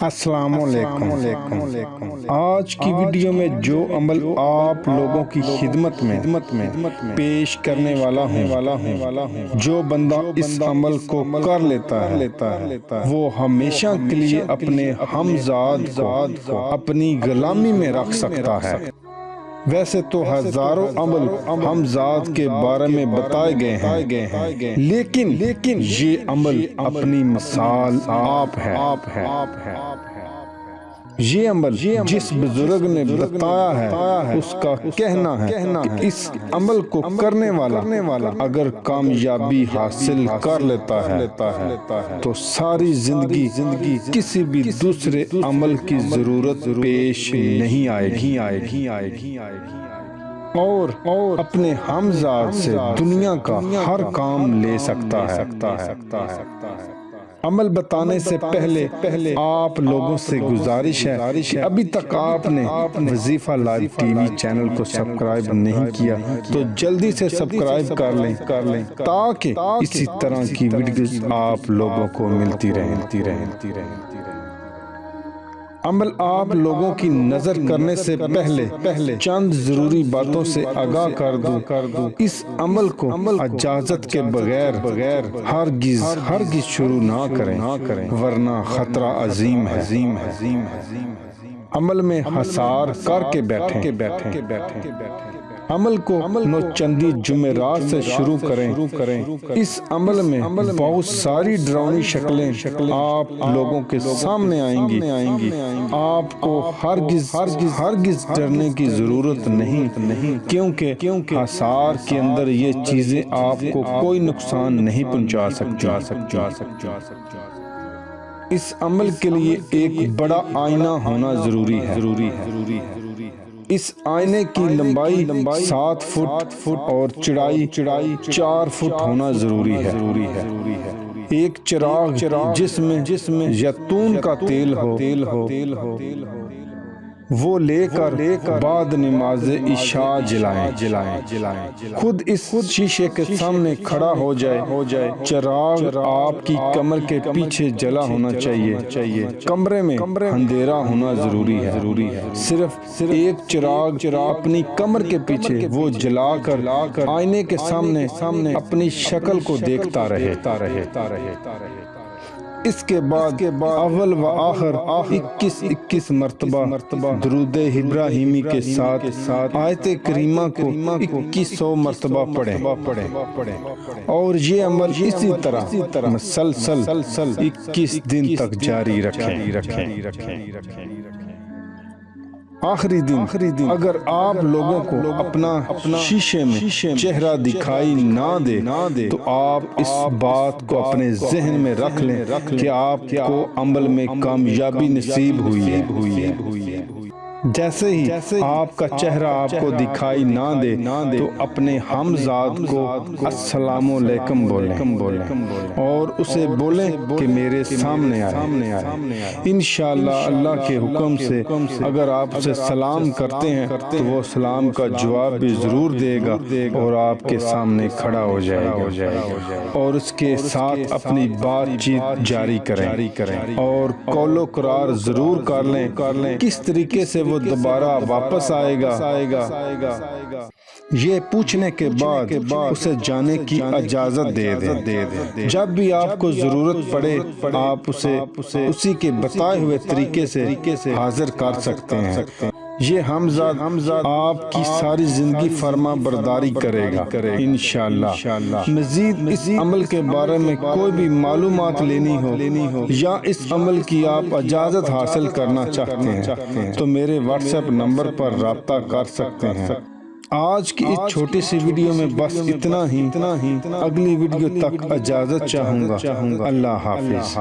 السلام علیکم۔ آج کی ویڈیو میں جو عمل آپ لوگوں کی خدمت میں پیش کرنے والا ہوں، جو بندہ اس عمل کو کر لیتا ہے وہ ہمیشہ کے لیے اپنے ہمزاد کو اپنی غلامی میں رکھ سکتا ہے۔ ویسے تو ہزاروں عمل ہمزاد کے بارے میں بتائے گئے ہیں، لیکن یہ عمل اپنی مثال آپ ہے۔ یہ عمل جس بزرگ نے بتایا ہے اس کا کہنا ہے کہ اس عمل کو کرنے والا اگر کامیابی حاصل کر لیتا ہے تو ساری زندگی کسی بھی دوسرے عمل کی ضرورت پیش نہیں آئے گی اور اپنے ہمزاد سے دنیا کا ہر کام لے سکتا ہے۔ عمل بتانے سے پہلے آپ لوگوں سے گزارش ہے کہ ابھی تک آپ نے وظیفہ لائیو ٹی وی چینل کو سبسکرائب نہیں کیا تو جلدی سے سبسکرائب کر لیں تاکہ اسی طرح کی ویڈیوز آپ لوگوں کو ملتی رہیں۔ عمل آپ لوگوں کی نظر کرنے سے پہلے چند ضروری باتوں سے آگاہ کر دوں۔ اس عمل کو اجازت کے بغیر ہرگز شروع نہ کریں ورنہ خطرہ عظیم ہے۔ عمل میں حصار کر کے بیٹھیں۔ عمل کو نوچندی جمعرات سے شروع کریں۔ اس عمل میں بہت ساری ڈراؤنی شکلیں آپ لوگوں کے سامنے آئیں گی۔ آپ کو ہرگز ڈرنے کی ضرورت نہیں، کیونکہ حصار کے اندر یہ چیزیں آپ کو کوئی نقصان نہیں پہنچا سکتی۔ اس عمل کے لیے ایک بڑا آئینہ ہونا ضروری ہے۔ اس آئینے کی لمبائی 7 فٹ اور چڑائی 4 فٹ ہونا ضروری ہے۔ ایک چراغ جس میں زیتون کا تیل ہو وہ لے کر بعد نماز عشاء جلائیں۔ خود اس شیشے کے سامنے کھڑا ہو جائے۔ چراغ آپ کی کمر کے پیچھے جلا ہونا چاہیے۔ کمرے میں اندھیرا ہونا ضروری ہے۔ صرف ایک چراغ اپنی کمر کے پیچھے وہ جلا کر آئینے کے سامنے اپنی شکل کو دیکھتا رہے۔ اس کے بعد اول و آخر 21 مرتبہ درود ابراہیمی کے ساتھ آیت کریمہ کو 2100 مرتبہ پڑھیں، اور یہ عمل اسی طرح مسلسل 21 دن تک جاری رکھیں۔ آخری دن اگر آپ لوگوں کو اپنا شیشے میں چہرہ دکھائی نہ دے تو آپ اس بات کو اپنے ذہن میں رکھ لیں کہ آپ کو عمل میں کامیابی نصیب ہوئی ہے۔ جیسے ہی آپ کا چہرہ آپ کو دکھائی نہ دے تو اپنے ہمزاد کو السلام علیکم بولیں اور اسے بولیں کہ میرے سامنے آئے۔ انشاءاللہ اللہ کے حکم سے اگر آپ اسے سلام کرتے ہیں تو وہ سلام کا جواب بھی ضرور دے گا اور آپ کے سامنے کھڑا ہو جائے گا، اور اس کے ساتھ اپنی بات چیت جاری کریں اور قول و قرار ضرور کر لیں کس طریقے سے وہ دوبارہ واپس آئے گا۔ یہ پوچھنے کے بعد اسے جانے کی اجازت دے دیں۔ جب بھی آپ کو ضرورت پڑے آپ اسے اسی کے بتائے ہوئے طریقے سے حاضر کر سکتے ہیں۔ یہ ہمزاد آپ کی ساری زندگی فرما برداری کرے گا انشاءاللہ۔ مزید اس عمل کے بارے میں کوئی بھی معلومات لینی ہو یا اس عمل کی آپ اجازت حاصل کرنا چاہتے ہیں تو میرے واٹس ایپ نمبر پر رابطہ کر سکتے ہیں۔ آج کی اس چھوٹی سی ویڈیو میں بس اتنا ہی۔ اگلی ویڈیو تک اجازت چاہوں گا۔ اللہ حافظ۔